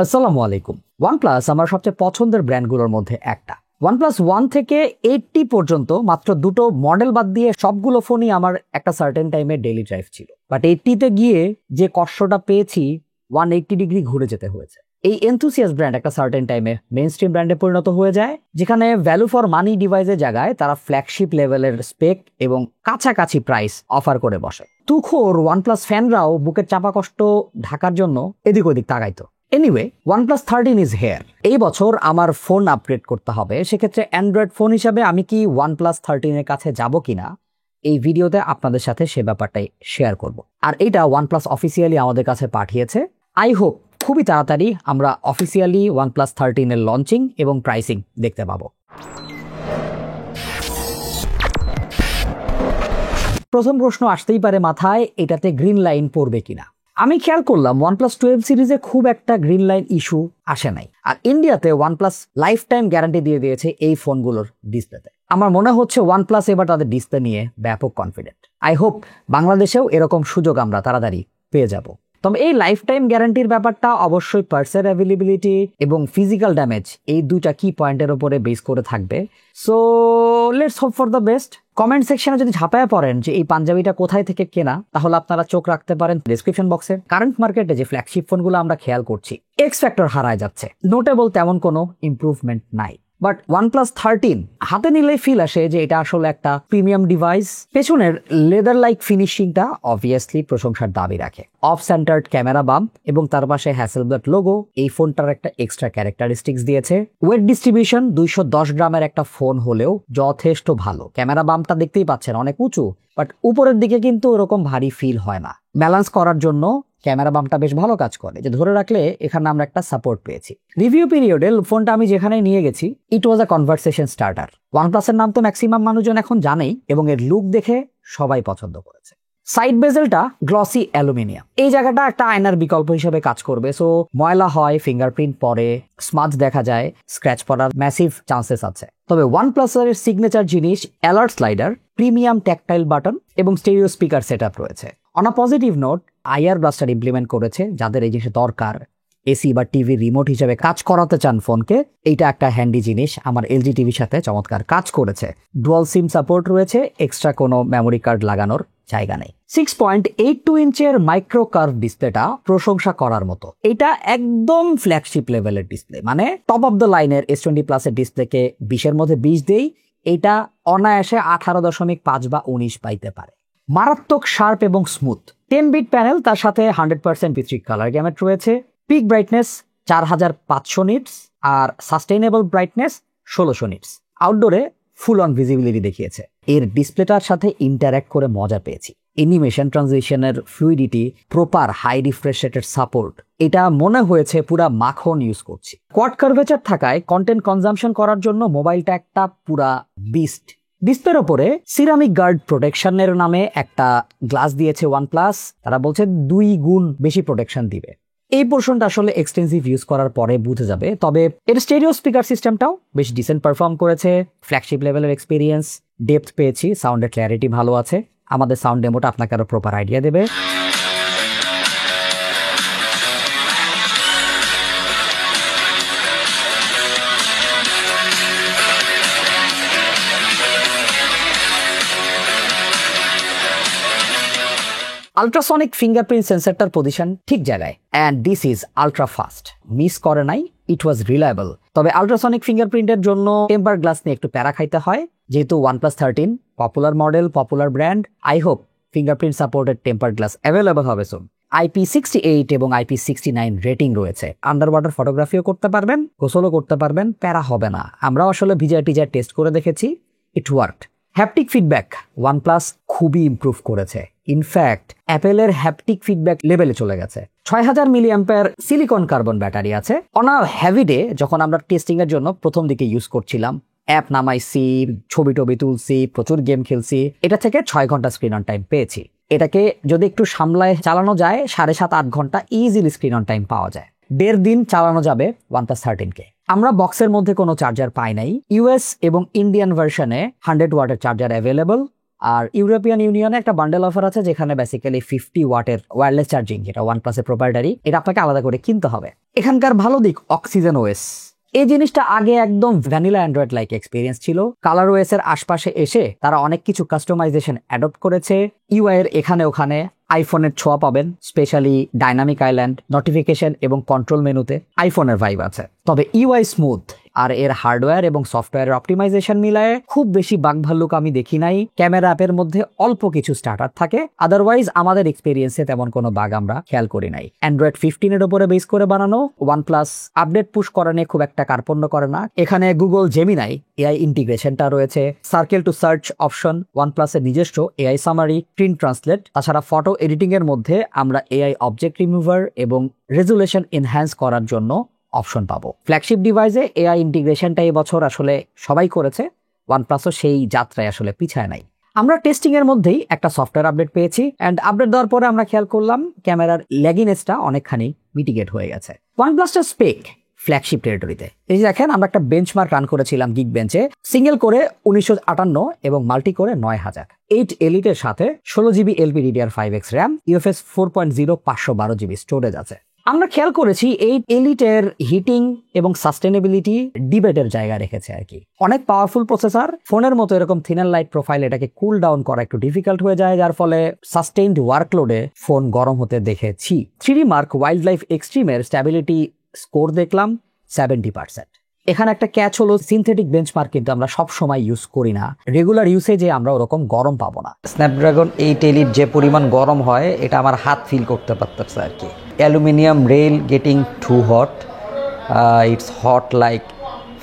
আসসালামু আলাইকুম। OnePlus আমার সবচেয়ে পছন্দের ব্র্যান্ডগুলোর মধ্যে একটা। OnePlus 1 থেকে 80 পর্যন্ত মাত্র দুটো মডেল বাদ দিয়ে সবগুলো ফোনই আমার একটা সার্টেন টাইমে ডেইলি ড্রাইভ ছিল। বাট 80 তে গিয়ে যে কষ্টটা পেয়েছি 180 ডিগ্রি ঘুরে যেতে হয়েছে। এই এনথুসিয়াস ব্র্যান্ড একটা সার্টেন টাইমে মেইনস্ট্রিম ব্র্যান্ডে পরিণত হয়ে যায়, যেখানে ভ্যালু ফর মানি ডিভাইসের জায়গায় তারা ফ্ল্যাগশিপ লেভেলের স্পেক এবং কাছাকাছি প্রাইস অফার করে বসে। তুখোর OnePlus ফ্যানরাও বুকের চাপা কষ্ট ঢাকার জন্য এদিক ওদিক তাকাইতো। Anyway, OnePlus 13 is here. এই বছর আমার ফোন আপগ্রেড করতে হবে। সেক্ষেত্রে অ্যান্ড্রয়েড ফোন হিসাবে আমি কি OnePlus 13 এর কাছে যাব কিনা, এই ভিডিওতে আপনাদের সাথে সে ব্যাপারটাই শেয়ার করব। আর এটা OnePlus অফিসিয়ালি আমাদের কাছে পাঠিয়েছে। আই হোপ খুবই তাড়াতাড়ি আমরা অফিসিয়ালি OnePlus 13 এর লঞ্চিং এবং প্রাইসিং দেখতে পাবো। প্রথম প্রশ্ন আসতেই পারে মাথায়, এটাতে গ্রিন লাইন পড়বে কিনা। আমি খেয়াল করলাম OnePlus 12 সিরিজে খুব একটা গ্রিন লাইন ইস্যু আসে নাই। আর ইন্ডিয়াতে OnePlus লাইফ টাইম গ্যারান্টি দিয়ে দিয়েছে এই ফোনগুলোর ডিসপ্লেতে। আমার মনে হচ্ছে OnePlus এবার তাদের ডিসপ্লে নিয়ে ব্যাপক কনফিডেন্ট। আই হোপ বাংলাদেশেও এরকম সুযোগ আমরা তাড়াতাড়ি পেয়ে যাব। তবে এই লাইফ টাইম গ্যারান্টির ব্যাপারটা অবশ্যই পার্সের অ্যাভেলেবিলিটি এবং ফিজিক্যাল ড্যামেজ, এই দুইটা কি পয়েন্টের উপরে বেস করে থাকবে। So let's hope for the best. Comment সেকশনে যদি ঝাঁপায় পড়েন যে এই পাঞ্জাবিটা কোথায় থেকে কেনা, তাহলে আপনারা চোখ রাখতে পারেন ডেসক্রিপশন বক্সে। কারেন্ট মার্কেটে যে ফ্ল্যাগশিপ ফোনগুলো আমরা খেয়াল করছি, এক্স ফ্যাক্টর হারায় যাচ্ছে, নোটেবল তেমন কোনো ইমপ্রুভমেন্ট নাই। বাট OnePlus 13 হাতে নিলেই ফিল আসে যে এটা আসলে একটা প্রিমিয়াম ডিভাইস। পেছনের লেদার লাইক ফিনিশিংটা অবভিয়াসলি প্রশংসার দাবি রাখে। অফ সেন্টার্ড ক্যামেরা বাম্প এবং তার পাশে হ্যাসেলব্লাড লোগো এই ফোনটার একটা এক্সট্রা ক্যারেক্টারিস্টিক্স দিয়েছে। ওয়েট ডিস্ট্রিবিউশন 210 গ্রামের একটা ফোন হলেও যথেষ্ট ভালো। ক্যামেরা বাম্পটা দেখতেই পাচ্ছেন অনেক উঁচু, বাট উপরের দিকে কিন্তু ওরকম ভারী ফিল হয় না। ব্যালেন্স করার জন্য ক্যামেরা বাম্পটা বেশ ভালো কাজ করে, যে ধরে রাখলে এখানে আমরা একটা সাপোর্ট পেয়েছি। রিভিউ পিরিয়ডে ফোনটা আমি যেখানে নিয়ে গেছি, ইট ওয়াজ আ কনভারসেশন স্টার্টার। OnePlus এর নাম তো ম্যাক্সিমাম মানুষজন এখন জানেই এবং এর লুক দেখে সবাই পছন্দ করেছে। সাইড বেজেলটা গ্লসি অ্যালুমিনিয়াম, এই জায়গাটা একটা আয়নার বিকল্প হিসেবে কাজ করবে। সো ময়লা হয়, ফিঙ্গারপ্রিন্ট পরে, স্মাজ দেখা যায়, স্ক্র্যাচ পড়ার ম্যাসিভ চান্সেস আছে। তবে OnePlus এর সিগনেচার জিনিস alert slider, premium tactile button এবং স্টেরিও স্পিকার সেটআপ রয়েছে। On a positive note, IR blaster implement করেছে। যাদের এই জিনিস দরকার, এসি বা টিভি রিমোট হিসেবে কাজ করাতে চান ফোনকে, এইটা একটা হ্যান্ডি জিনিস। আমার এলজি টিভির সাথে চমৎকার কাজ করেছে। ডুয়াল সিম সাপোর্ট রয়েছে, এক্সট্রা কোনো মেমোরি কার্ড লাগানোর জায়গা নেই। 6.82 ইঞ্চের মাইক্রো কার্ভ ডিসপ্লেটা প্রশংসা করার মতো। এটা একদম ফ্ল্যাগশিপ লেভেলের ডিসপ্লে, মানে টপ অফ দ্য লাইনের S20 প্লাসের ডিসপ্লেকে 20-এর মধ্যে 20 দেই, এটা অনায়াসে 18.5 বা 19 পাইতে পারে। মারাত্মক শার্প এবং স্মুথ 10 বিট প্যানেল, তার সাথে 100% বিট্রিক কালার গ্যামেট রয়েছে। পিক ব্রাইটনেস 4500 নিটস আর সাস্টেইনেবল ব্রাইটনেস 1600 নিটস। আউটডোরে ফুল অন ভিজিবিলিটি দেখিয়েছে। এর ডিসপ্লেটার সাথে ইন্টারঅ্যাক্ট করে মজা পেয়েছি। অ্যানিমেশন ট্রানজিশনের ফ্লুইডিটি, প্রপার হাই রিফ্রেশ রেটের সাপোর্ট, এটা মনে হয়েছে পুরা মাখন ইউজ করছি। কোয়াড কার্ভেচার থাকায় কন্টেন্ট কনজাম্পশন করার জন্য মোবাইলটা একটা পুরা বিস্ট। ডিসপ্লের ওপরে সিরামিক গার্ড প্রোটেকশনের নামে একটা গ্লাস দিয়েছে OnePlus। তারা বলছে 2 গুণ বেশি প্রোটেকশন দিবে। এই পোর্শনটা আসলে এক্সটেন্সিভ ইউজ করার পরে বুঝে যাবে। তবে এর স্টেরিও স্পিকার সিস্টেমটাও বেশ ডিসেন্ট পারফর্ম করেছে। ফ্ল্যাগশিপ লেভেলের এক্সপিরিয়েন্স, ডেপথ পেয়েছি, সাউন্ডের ক্ল্যারিটি ভালো আছে। আমাদের সাউন্ড ডেমোটা আপনাকে আরো প্রপার আইডিয়া দেবে। আলট্রাসনিক ফিঙ্গারপ্রিন্ট সেন্সরটার পজিশন ঠিক জায়গায়, and this is ultra fast. Miss করে নাই, ইট ওয়াজ রিলায়েবল। তবে আলট্রাসনিক ফিঙ্গারপ্রিন্টের জন্য টেম্পার গ্লাস নিয়ে একটু প্যারা খাইতে হয়। যেহেতু OnePlus 13 popular model, popular brand, I hope fingerprint supported temper glass available হবে সুন। IP68 এবং IP69 রেটিং রয়েছে। আন্ডার ওয়াটার ফটোগ্রাফিও করতে পারবেন, গোসলও করতে পারবেন, প্যারা হবে না। আমরাও আসলে ভিজার টিজার টেস্ট করে দেখেছি, ইট ওয়ার্কড। হ্যাপটিক ফিডব্যাক OnePlus খুবই ইমপ্রুভ করেছে। ইনফ্যাক্ট অ্যাপেলের হ্যাপটিক ফিডব্যাক লেভেলে চলে গেছে। 6000 মিলিঅ্যাম্পিয়ার সিলিকন কার্বন ব্যাটারি আছে। অন আ হেভি ডে, যখন আমরা টেস্টিং এর জন্য প্রথম দিকে ইউজ করছিলাম, অ্যাপ নামাইছি, ছবি টবি তুলছি, প্রচুর গেম খেলছি, এটা থেকে 6 ঘন্টা স্ক্রিন অন টাইম পেয়েছি। এটাকে যদি একটু সামলায় চালানো যায়, 7.5-8 ঘন্টা ইজিলি স্ক্রিন অন টাইম পাওয়া যায়। 1.5 দিন চালানো যাবে OnePlus 13 কে। আমরা বক্সের মধ্যে কোনো চার্জার পাই নাই। ইউএস এবং ইন্ডিয়ান ভার্সনে 100 ওয়াটের চার্জার অ্যাভেলেবল। আর ইউরোপিয়ান ইউনিয়নে একটা বান্ডেল অফার আছে যেখানে বেসিক্যালি 50 ওয়াটের ওয়্যারলেস চার্জিং, যেটা OnePlus-এর প্রোপ্রাইটারি, এটা আপনাকে আলাদা করে কিনতে হবে। এখানকার ভালো দিক অক্সিজেন ওএস। এই জিনিসটা আগে একদম ভ্যানিলা অ্যান্ড্রয়েড লাইক এক্সপিরিয়েন্স ছিল। কালার ওএস এর আশপাশে এসে তারা অনেক কিছু কাস্টমাইজেশন অ্যাডপ্ট করেছে। ইউআই এর এখানে ওখানে আইফোনের ছোঁয়া পাবেন, স্পেশালি ডাইনামিক আইল্যান্ড, নোটিফিকেশন এবং কন্ট্রোল মেনুতে আইফোনের ভাইব আছে। তবে ইউআই স্মুথ, আর এর হার্ডওয়্যার এবং সফটওয়্যারের অপটিমাইজেশন মিলায়ে খুব বেশি বাগ ভাল্লুক আমি দেখি নাই। ক্যামেরা অ্যাপের মধ্যে অল্প কিছু স্টার্টার থাকে, আদারওয়াইজ আমাদের এক্সপিরিয়েন্সে তেমন কোনো বাগ আমরা খেয়াল করি নাই। অ্যান্ড্রয়েড 15 এর উপরে বেস করে বানানো। OnePlus আপডেট পুশ করা নিয়ে খুব একটা কার্পণ্য করে না। এখানে গুগল জেমিনাই এআই ইন্টিগ্রেশনটা রয়েছে, circle to search option, OnePlus এর নিজস্ব এআই সামারি, প্রিন্ট ট্রান্সলেট। তাছাড়া ফটো এডিটিং এর মধ্যে আমরা এআই অবজেক্ট রিমুভার এবং রেজুলেশন এনহ্যান্স করার জন্য অপশন পাবো। ফ্ল্যাগশিপ ডিভাইসে এআই ইন্টিগ্রেশনটা এই বছর আসলে সবাই করেছে, OnePlus-ও সেই যাত্রায় আসলে পিছায় নাই। আমরা টেস্টিং এর মধ্যেই একটা সফটওয়্যার আপডেট পেয়েছি, অ্যান্ড আপডেট দেওয়ার পরে আমরা খেয়াল করলাম ক্যামেরার ল্যাগিনেসটা অনেকখানি মিটিগেট হয়ে গেছে। OnePlus-টা স্পেক ফ্ল্যাগশিপ টেরিটরিতে। এই যে দেখেন, আমরা একটা বেঞ্চমার্ক রান করেছিলাম গিগ বেঞ্চে, সিঙ্গেল করে 1958 এবং মাল্টি করে 9000। 8 এলিটের সাথে 16 GB LPDDR5X RAM, UFS 4.0 512 GB storage আছে। আমরা খেয়াল করেছি এই এলিটের হিটিং এবং সাস্টেনেবিলিটি ডিবেটের জায়গা রেখেছে আর কি। অনেক পাওয়ারফুল প্রসেসর, ফোনের মতো এরকম থিনার লাইট প্রোফাইল এটাকে কুল ডাউন করা একটু ডিফিকাল্ট হয়ে যায়, যার ফলে সাস্টেইনড ওয়ার্কলোডে ফোন গরম হতে দেখেছি। 3D Mark ওয়াইল্ড লাইফ এক্সট্রিমের স্ট্যাবিলিটি স্কোর দেখলাম 70%। এখানে একটা ক্যাচ হলো, সিনথেটিক বেঞ্চমার্ক কিন্তু আমরা সব সময় ইউজ করি না, রেগুলার ইউসেজে আমরা ওরকম গরম পাবো না। স্ন্যাপড্রাগন 8 এলিট যে পরিমাণ গরম হয় এটা আমার হাত ফিল করতে পারতেছে আর কি। Aluminium rail getting too hot, it's hot like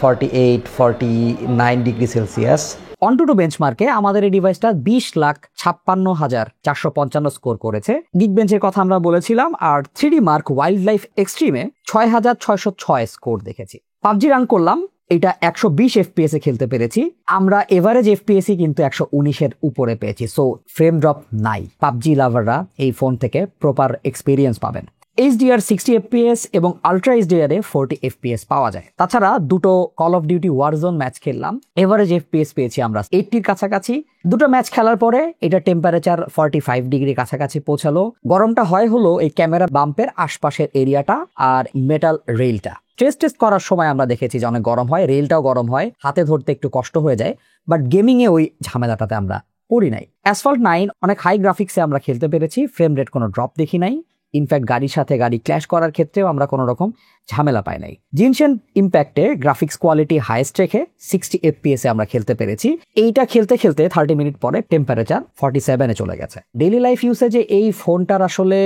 48-49 degree Celsius. AnTuTu বেঞ্চমার্কে আমাদের এই ডিভাইসটা 20,56,455 স্কোর করেছে। গিগ বেঞ্চের কথা আমরা বলেছিলাম, আর 3D Mark ওয়াইল্ড লাইফ এক্সট্রিমে 6,606 স্কোর দেখেছি। পাবজি রান করলাম, এটা 120 FPS এ খেলতে পেরেছি। আমরা এভারেজ FPS কিন্তু 119-এর উপরে পেয়েছি, সো ফ্রেম ড্রপ নাই। পাবজি লাভাররা এই ফোন থেকে প্রপার এক্সপিরিয়েন্স পাবেন। HDR 60 FPS এবং আলট্রা HDR এ 40 FPS পাওয়া যায়। তাছাড়া দুটো call of duty warzone match খেললাম, এভারেজ FPS পেয়েছি আমরা 80-র কাছাকাছি। দুটো ম্যাচ খেলার পরে এটা টেম্পারেচার 45 ডিগ্রি কাছাকাছি পৌঁছালো। গরমটা হয় হলো এই ক্যামেরা বাম্পের আশপাশের এরিয়াটা আর মেটাল রেলটা। টেস্ট করার সময় আমরা দেখেছি যে অনেক গরম হয়, রেলটাও গরম হয়, হাতে ধরতে একটু কষ্ট হয়ে যায়, বাট গেমিং এ ওই ঝামেলাটাতে আমরা পড়ি নাই। অ্যাসফল্ট 9 অনেক হাই গ্রাফিক্সে আমরা খেলতে পেরেছি, ফ্রেম রেট কোনো ড্রপ দেখি নাই। ইনফ্যাক্ট গাড়ির সাথে গাড়ি ক্ল্যাশ করার ক্ষেত্রেও আমরা কোনো রকম ঝামেলা পাই নাই। জিনশেন ইম্প্যাক্টে গ্রাফিক্স কোয়ালিটি হাইস্ট রেখে 60 FPS এ আমরা খেলতে পেরেছি। এইটা খেলতে খেলতে 30 মিনিট পরে টেম্পারেচার 47-এ চলে গেছে। ডেইলি লাইফ ইউসেজে এই ফোনটার আসলে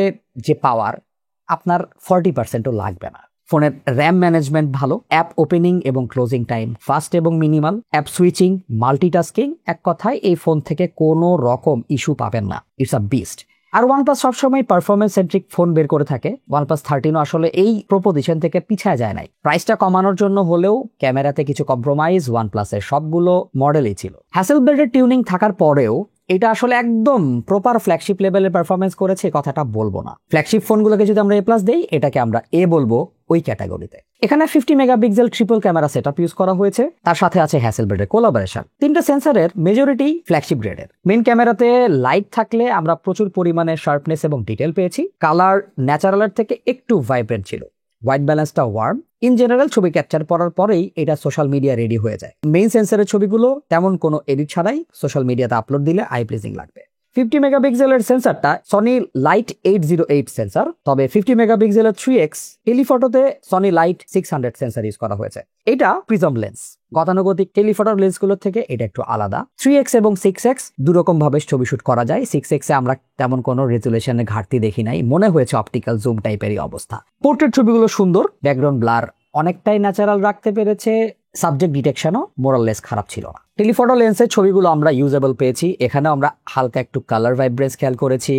যে পাওয়ার আপনার 40%ও লাগবে না। ফোনের র্যাম ম্যানেজমেন্ট ভালো, অ্যাপ ওপেনিং এবং ক্লোজিং টাইম ফাস্ট এবং মিনিমাল, অ্যাপ সুইচিং, মাল্টিটাস্কিং, এক কথায় এই ফোন থেকে কোনো রকম ইস্যু পাবেন না। It's a beast. আর OnePlus সবসময় পারফরমেন্স সেন্ট্রিক ফোন বের করে থাকে। OnePlus 13 আসলে এই প্রপোজিশন থেকে পিছায় যায় নাই। প্রাইসটা কমানোর জন্য হলেও ক্যামেরাতে কিছু কম্প্রোমাইজ OnePlus-এর সবগুলো মডেলই ছিল। হ্যাসেলব্লেডের টিউনিং থাকার পরেও এটা আসলে একদম প্রপার ফ্ল্যাগশিপ লেভেলের পারফরমেন্স করেছে, কথাটা বলবো না। ফ্ল্যাগশিপ ফোনগুলোকে যদি আমরা A+ দেই, এটাকে আমরা A বলবো ওই ক্যাটাগরিতে। এখানে 50 megapixel triple camera setup use করা হয়েছে, তার সাথে আছে হ্যাসেলব্লেডের কোলাবোরেশন। 3টা সেন্সরের মেজরিটি ফ্ল্যাগশিপ গ্রেডের। মেইন ক্যামেরাতে লাইট থাকলে আমরা প্রচুর পরিমাণে শার্পনেস এবং ডিটেল পেয়েছি। কালার ন্যাচারালের থেকে একটু ভাইব্রেন্ট ছিল। হোয়াইট ব্যালেন্সটা ওয়ার্ম। ইন জেনারেল ছবি ক্যাপচার করার পরেই এটা সোশ্যাল মিডিয়া রেডি হয়ে যায়। মেইন সেন্সরের ছবিগুলো তেমন কোনো এডিট ছাড়াই সোশ্যাল মিডিয়াতে আপলোড দিলে আই প্লিজিং লাগবে। 50 মেগাপিক্সেলের সেন্সরটা সনি লাইট 808 সেন্সর, তবে 50 মেগাপিক্সেলের 3x টেলিফটোতে সনি লাইট 600 সেন্সর ইউজ করা হয়েছে। এটা প্রিজম লেন্স, গতানুগতিক টেলিফটোর লেন্সগুলোর থেকে এটা একটু আলাদা। 3x এবং 6x দুরকম ভাবে ছবি শুট করা যায়। 6x এ আমরা তেমন কোনো রেজুলেশনের ঘাটতি দেখি নাই, মনে হয়েছে অপটিক্যাল জুম টাইপেরই অবস্থা। পোর্ট্রেট ছবিগুলো সুন্দর, ব্যাকগ্রাউন্ড ব্লার অনেকটাই ন্যাচারাল রাখতে পেরেছে। সাবজেক্ট ডিটেকশনও মোরাললেস খারাপ ছিল না। টেলিফটো লেন্সের ছবিগুলো আমরা ইউজেবল পেয়েছি। এখানে আমরা হালকা একটু কালার ভাইব্রেন্স খেয়াল করেছি,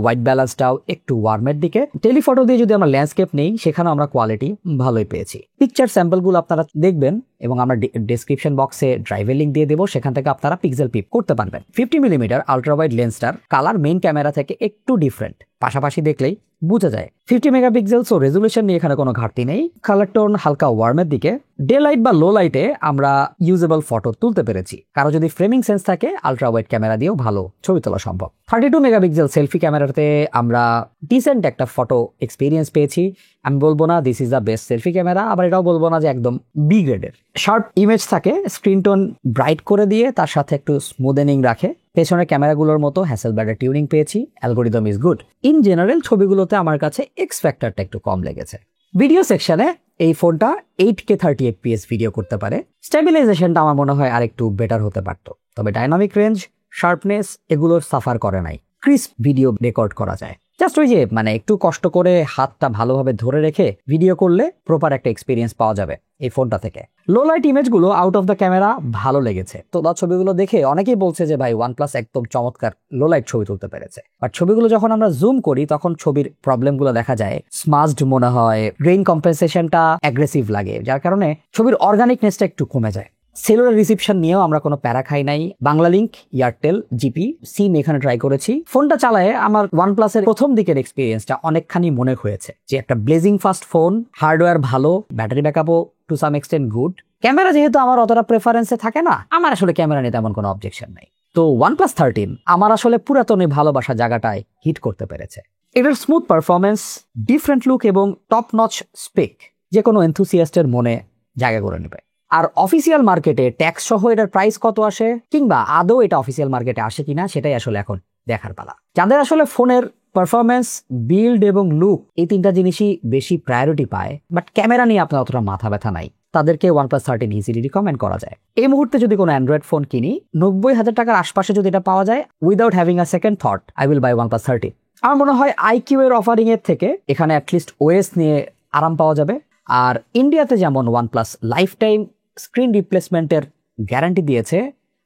হোয়াইট ব্যালেন্সটাও একটু ওয়ার্মের দিকে। টেলিফটো দিয়ে যদি আমরা ল্যান্ডস্কেপ নেই, সেখানে আমরা কোয়ালিটি ভালোই পেয়েছি। পিকচার স্যাম্পলগুলো আপনারা দেখবেন এবং আমরা ডেসক্রিপশন বক্সে ড্রাইভের লিঙ্ক দিয়ে দেবো, সেখান থেকে আপনারা পিক্সেল পিক করতে পারবেন। 50 মিলিমিটার আলট্রা ওয়াইড লেন্সটার কালার মেইন ক্যামেরা থেকে একটু ডিফারেন্ট। পাশাপাশি দেখলেই বোঝা যায়। 50 মেগাপিক্সেল, সো রেজুলেশন নিয়ে এখানে কোনো ঘাটতি নেই। কালার টোন হালকা ওয়ার্মের দিকে, ডে লাইট বা লো লাইটে আমরা ইউজেবল ফটো তুলতে পেরেছি। কারো যদি ফ্রেমিং সেন্স থাকে আলট্রা ওয়াইড ক্যামেরা দিয়েও ভালো ছবি তোলা সম্ভব। 32 মেগাপিক্সেল সেলফি ক্যামেরাতে আমরা ডিসেন্ট একটা ফটো এক্সপিরিয়েন্স পেয়েছি। আমি বলবো না this is the best selfie camera, আবার এটাও বলবো না যে একদম বি গ্রেডের। শার্প ইমেজ থাকে, স্ক্রিন টোন ব্রাইট করে দিয়ে তার সাথে একটু স্মুদেনিং রাখে। পেছনের ক্যামেরাগুলোর মতো হ্যাসেলব্লাডের টিউনিং পেয়েছি। Algorithm is good. In general ছবিগুলোতে আমার কাছে এক্স ফ্যাক্টরটা একটু কম লেগেছে। ভিডিও সেকশনে এই ফোনটা 8K 30fps ভিডিও করতে পারে। স্টেবিলাইজেশনটা আমার মনে হয় আরেকটু বেটার হতে পারতো, তবে ডাইনামিক রেঞ্জ, শার্পনেস এগুলোর সাফার করে নাই। ক্রিস্প ভিডিও রেকর্ড করা যায়। জাস্ট ওই যে একটু কষ্ট করে হাতটা ভালোভাবে ধরে রেখে ভিডিও করলে প্রপার একটা এক্সপিরিয়েন্স পাওয়া যাবে এই ফোনটা থেকে। লো লাইট ইমেজগুলো আউট অফ দ্য ক্যামেরা ভালো লেগেছে। তোলা ছবিগুলো দেখে অনেকেই বলছে যে ভাই OnePlus একদম চমৎকার লো লাইট ছবি তুলতে পেরেছে, বাট ছবিগুলো যখন আমরা জুম করি তখন ছবির প্রবলেমগুলো দেখা যায়। স্মাজড মনে হয়, গ্রেইন কম্পেনসেশনটা অ্যাগ্রেসিভ লাগে, যার কারণে ছবির অর্গানিকনেসটা একটু কমে যায়। সেলুলার রিসিপশন নিয়েও আমরা কোনো প্যারা খাই নাই। বাংলালিংক, এয়ারটেল, জিপি, সিম এখানে ট্রাই করেছি। ফোনটা চালায় আমার OnePlus-এর প্রথম দিকের এক্সপিরিয়েন্সটা অনেকখানি মনে হয়েছে যে একটা ব্লেজিং ফাস্ট ফোন, হার্ডওয়্যার ভালো, ব্যাটারি ব্যাকআপও to some extent good. Camera যেহেতু আমার অতটা প্রেফারেন্সে থাকে না, আমার আসলে ক্যামেরা নিয়ে তেমন কোনো অবজেকশন নাই। তো OnePlus 13 আমার আসলে পুরাতন ভালোবাসা জায়গাটায় হিট করতে পেরেছে। এটার স্মুথ পারফরমেন্স, ডিফারেন্ট লুক এবং টপ নচ স্পেক যে কোনো এনথুসিয়াস্টের মনে জায়গা করে নেবে। আর অফিসিয়াল মার্কেটে ট্যাক্স সহ এটার প্রাইস কত আসে, কিংবা আদৌ এটা অফিসিয়াল মার্কেটে আসে কিনা, সেটাই আসলে এখন দেখার পালা। যাদের আসলে ফোনের পারফরমেন্স, বিল্ড এবং লুক এই তিনটা জিনিসই বেশি প্রায়োরিটি পায়, বাট ক্যামেরা নিয়ে আপনার অতটা মাথা ব্যথা নাই, তাদেরকে OnePlus 13 ইজিলি রিকমেন্ড করা যায়। এই মুহূর্তে যদি কোনো অ্যান্ড্রয়েড ফোন কিনি, 90,000 টাকার আশপাশে যদি এটা পাওয়া যায়, without having a second thought I will buy OnePlus 13। আমার মনে হয় IQ এর অফারিং এর থেকে এখানে অ্যাটলিস্ট OS নিয়ে আরাম পাওয়া যাবে। আর ইন্ডিয়াতে যেমন OnePlus লাইফ টাইম স্ক্রিন রিপ্লেসমেন্টের গ্যারান্টি দিয়েছে,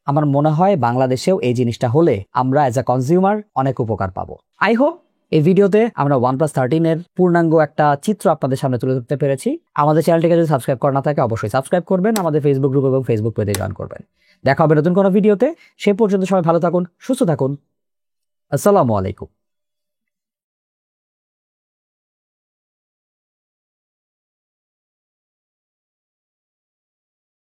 আমার মনে হয় বাংলাদেশেও এই জিনিসটা হলে আমরা অ্যাজ আ কনজিউমার অনেক উপকার পাবো। আই হোপ এই ভিডিওতে আমরা OnePlus 13 এর পূর্ণাঙ্গ একটা চিত্র আপনাদের সামনে তুলে ধরতে পেরেছি। আমাদের চ্যানেলটিকে যদি সাবস্ক্রাইব করা না থাকে অবশ্যই সাবস্ক্রাইব করবেন, আমাদের ফেসবুক গ্রুপ এবং ফেসবুক পেজে জয়েন করবেন। দেখা হবে নতুন কোনো ভিডিওতে। সে পর্যন্ত সবাই ভালো থাকুন, সুস্থ থাকুন। আসসালামু আলাইকুম।